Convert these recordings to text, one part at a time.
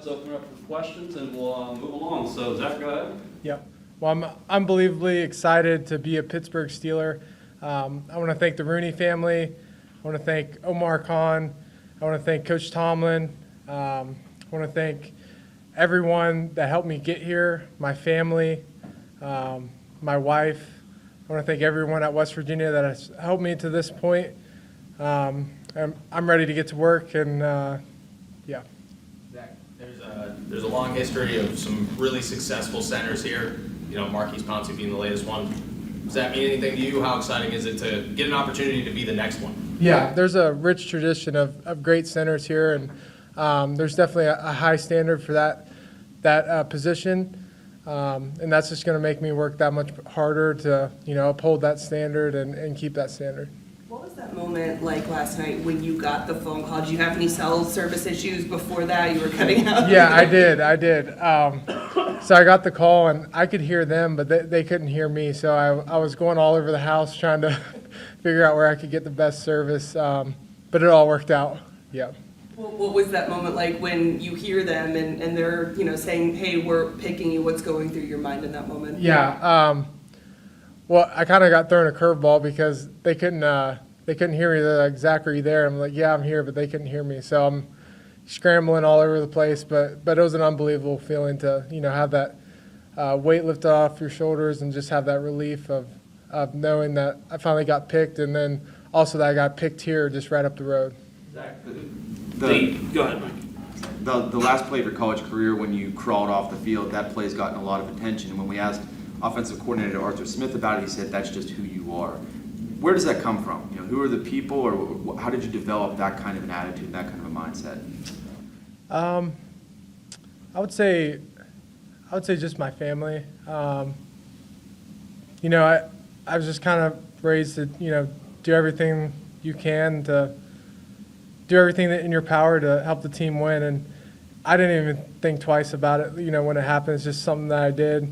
Let's open it up for questions and we'll move along. So Zach, go ahead. Yeah. Well, I'm unbelievably excited to be a Pittsburgh Steeler. I want to thank the Rooney family. I want to thank Omar Khan. I want to thank Coach Tomlin. I want to thank everyone that helped me get here, my family, my wife. I want to thank everyone at West Virginia that has helped me to this point. I'm ready to get to work, and yeah. Zach, there's a long history of some really successful centers here. You know, Marquise Pouncey being the latest one. Does that mean anything to you? How exciting is it to get an opportunity to be the next one? Yeah, there's a rich tradition of great centers here, and there's definitely a high standard for that position, and that's just going to make me work that much harder to uphold that standard and keep that standard. What was that moment like last night when you got the phone call? Did you have any cell service issues before that? You were cutting out? Yeah, I did. So I got the call, and I could hear them, but they couldn't hear me. So I was going all over the house trying to figure out where I could get the best service, but it all worked out. Yeah. What was that moment like when you hear them and they're saying, "Hey, we're picking you"? What's going through your mind in that moment? Yeah. Well, I kind of got thrown a curveball because they couldn't hear me. They're like, "Zach, are you there?" I'm like, "Yeah, I'm here," but they couldn't hear me. So I'm scrambling all over the place. But it was an unbelievable feeling to have that weight lifted off your shoulders and just have that relief of knowing that I finally got picked, and then also that I got picked here just right up the road. Zach, Go ahead, Mike. The last play of your college career when you crawled off the field, that play's gotten a lot of attention. When we asked offensive coordinator Arthur Smith about it, he said that's just who you are. Where does that come from? Who are the people, or how did you develop that kind of an attitude, that kind of a mindset? I would say just my family. I was just kind of raised to do everything you can to do everything in your power to help the team win, and I didn't even think twice about it. When it happened, it's just something that I did.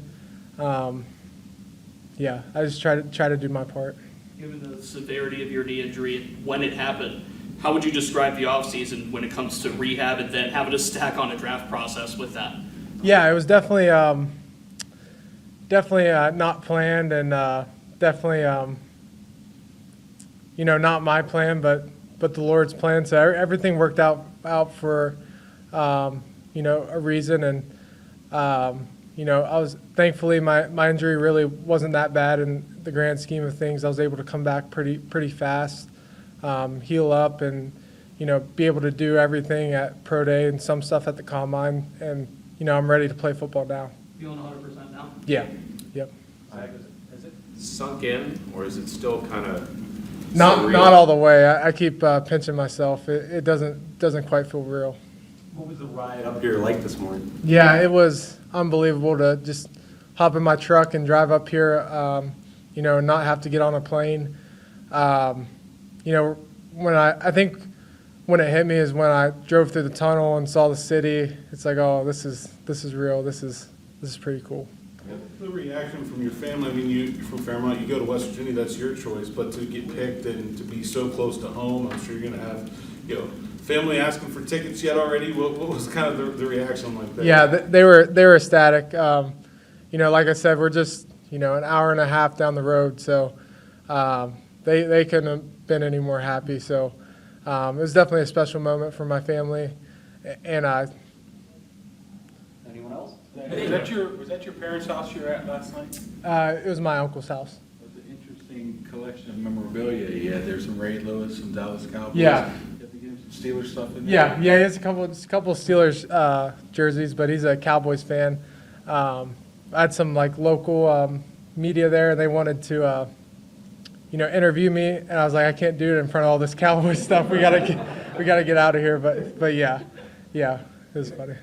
Yeah, I just try to do my part. Given the severity of your knee injury, when it happened, how would you describe the offseason when it comes to rehab and then having to stack on a draft process with that? Yeah, it was definitely not planned, and definitely not my plan, but the Lord's plan. So everything worked out for a reason, and I was thankfully my injury really wasn't that bad in the grand scheme of things. I was able to come back pretty fast, heal up, and be able to do everything at pro day and some stuff at the combine, and I'm ready to play football now. Feeling 100% now? Yeah. Yep. Is it sunk in, or is it still kind of not all the way. I keep pinching myself. It doesn't quite feel real. What was the ride up here like this morning? Yeah, it was unbelievable to just hop in my truck and drive up here, and not have to get on a plane. When I think when it hit me is when I drove through the tunnel and saw the city. It's like, oh, this is real. This is pretty cool. The reaction from your family, I mean, you're from Fairmont, you go to West Virginia, that's your choice, but to get picked and to be so close to home, I'm sure you're going to have, family asking for tickets yet already. What was kind of the reaction like that? Yeah, they were ecstatic. Like I said, we're just, an hour and a half down the road, so they couldn't have been any more happy. So it was definitely a special moment for my family and I. Anyone else? Was that your parents' house you were at last night? It was my uncle's house. It was an interesting collection of memorabilia. Yeah, there's some Ray Lewis, some Dallas Cowboys. Yeah. You have to get him some Steelers stuff in there. Yeah, he has a couple of Steelers jerseys, but he's a Cowboys fan. I had some local media there, and they wanted to interview me, and I was like, I can't do it in front of all this Cowboys stuff. We gotta get out of here. But yeah, it was funny.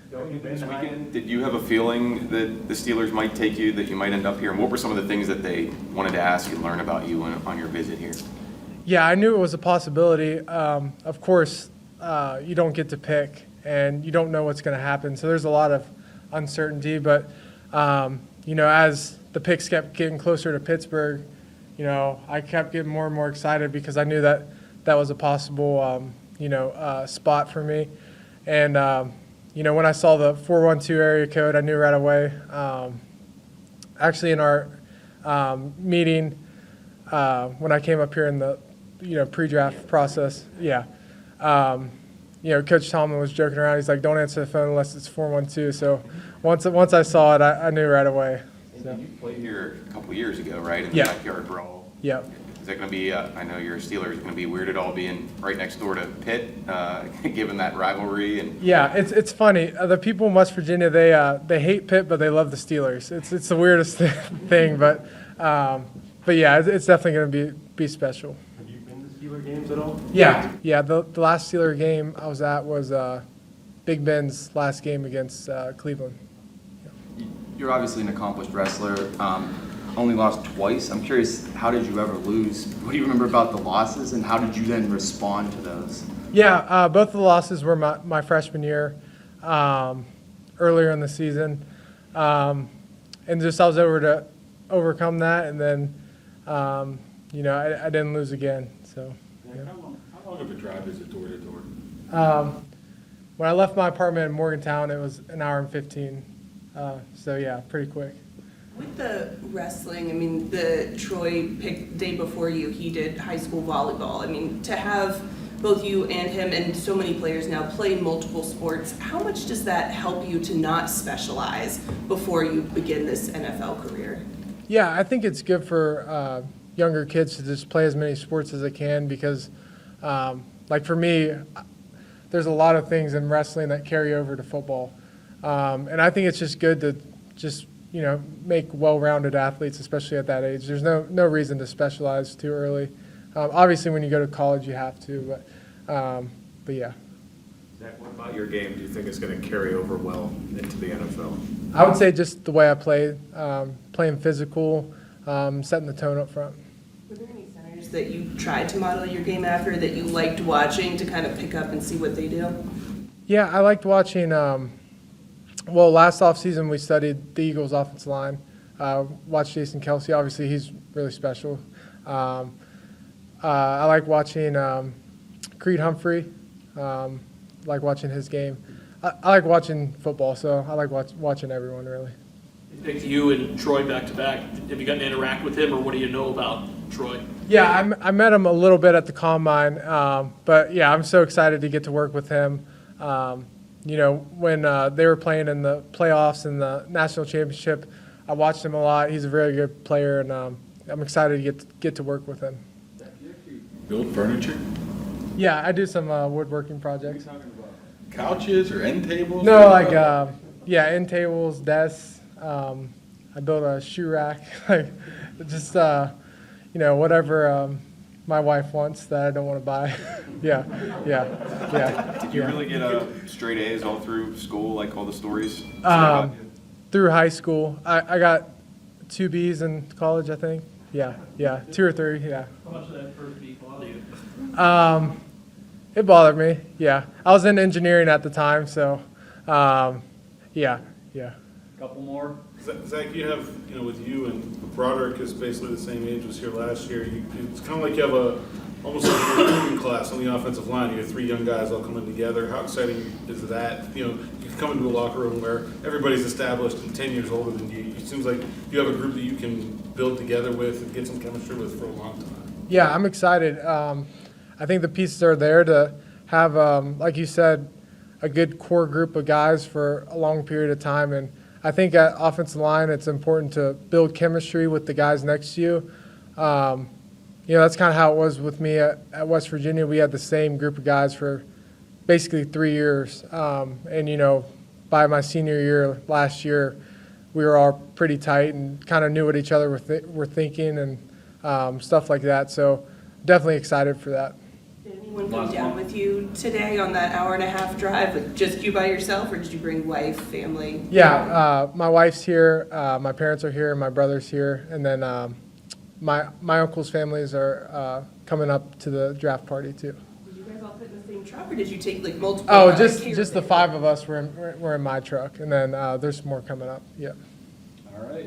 This weekend, did you have a feeling that the Steelers might take you, that you might end up here? And what were some of the things that they wanted to ask and learn about you on your visit here? Yeah, I knew it was a possibility. Of course, you don't get to pick, and you don't know what's going to happen. So there's a lot of uncertainty. But, as the picks kept getting closer to Pittsburgh, I kept getting more and more excited because I knew that was a possible, spot for me. And, when I saw the 412 area code, I knew right away. Actually, in our meeting, when I came up here in the, pre-draft process, Coach Tomlin was joking around. He's like, "Don't answer the phone unless it's 412." So once I saw it, I knew right away. So. You played here a couple years ago, right? In the Yeah. backyard brawl. Yep. Is that going to be, I know you're a Steeler, is it going to be weird at all being right next door to Pitt, given that rivalry? And Yeah, it's funny. The people in West Virginia, they hate Pitt, but they love the Steelers. It's the weirdest thing, but yeah, it's definitely going to be special. Have you been to Steeler games at all? Yeah. The last Steeler game I was at was Big Ben's last game against Cleveland. You're obviously an accomplished wrestler. Only lost twice. I'm curious, how did you ever lose? What do you remember about the losses, and how did you then respond to those? Yeah, both of the losses were my freshman year, earlier in the season, and just I was able to overcome that, and then I didn't lose again. So. Yeah, how long of a drive is it door to door? When I left my apartment in Morgantown, it was an hour and 15. So yeah, pretty quick. With the wrestling, I mean, the Troy picked day before you, he did high school volleyball. I mean, to have both you and him and so many players now play multiple sports, how much does that help you to not specialize before you begin this NFL career? Yeah, I think it's good for younger kids to just play as many sports as they can because, like for me, there's a lot of things in wrestling that carry over to football. And I think it's just good to just make well-rounded athletes, especially at that age. There's no reason to specialize too early. Obviously, when you go to college, you have to, but yeah. Zach, what about your game do you think is going to carry over well into the NFL? I would say just the way I played, playing physical, setting the tone up front. Were there any centers that you tried to model your game after that you liked watching to kind of pick up and see what they do? Yeah, I liked watching. Well, last offseason we studied the Eagles' offensive line. Watched Jason Kelsey. Obviously, he's really special. I like watching Creed Humphrey. Like watching his game. I like watching football, so I like watching everyone, really. He picked you and Troy back to back. Have you gotten to interact with him, or what do you know about Troy? Yeah, I met him a little bit at the Combine, but yeah, I'm so excited to get to work with him. When they were playing in the playoffs and the national championship, I watched him a lot. He's a very good player, and I'm excited to get to work with him. Build furniture? Yeah, I do some woodworking projects. Couches or end tables? No, like end tables, desks. I built a shoe rack, like just whatever my wife wants that I don't want to buy. yeah. did you really get straight A's all through school, like all the stories? Through high school, I got 2 B's in college, I think. Yeah, 2 or 3. Yeah. How much did that first B bother you? It bothered me. Yeah, I was in engineering at the time, so yeah. Couple more. Zach, you have, with you and Broderick is basically the same age, was here last year. It's kind of like you have almost like a recruiting class on the offensive line. You have 3 young guys all coming together. How exciting is that? You can come into a locker room where everybody's established and 10 years older than you. It seems like you have a group that you can build together with and get some chemistry with for a long time. Yeah, I'm excited. I think the pieces are there to have, like you said, a good core group of guys for a long period of time. And I think at offensive line, it's important to build chemistry with the guys next to you. That's kind of how it was with me at West Virginia. We had the same group of guys for basically 3 years. By my senior year last year, we were all pretty tight and kind of knew what each other were thinking and stuff like that. So definitely excited for that. Did anyone come down with you today on that hour-and-a-half drive? With just you by yourself, or did you bring wife, family? Yeah, my wife's here, my parents are here, my brother's here, and then my uncle's families are coming up to the draft party too. Did you guys all fit in the same truck, or did you take multiple? Oh, just the 5 of us were in my truck, and then there's more coming up. Yeah. All right.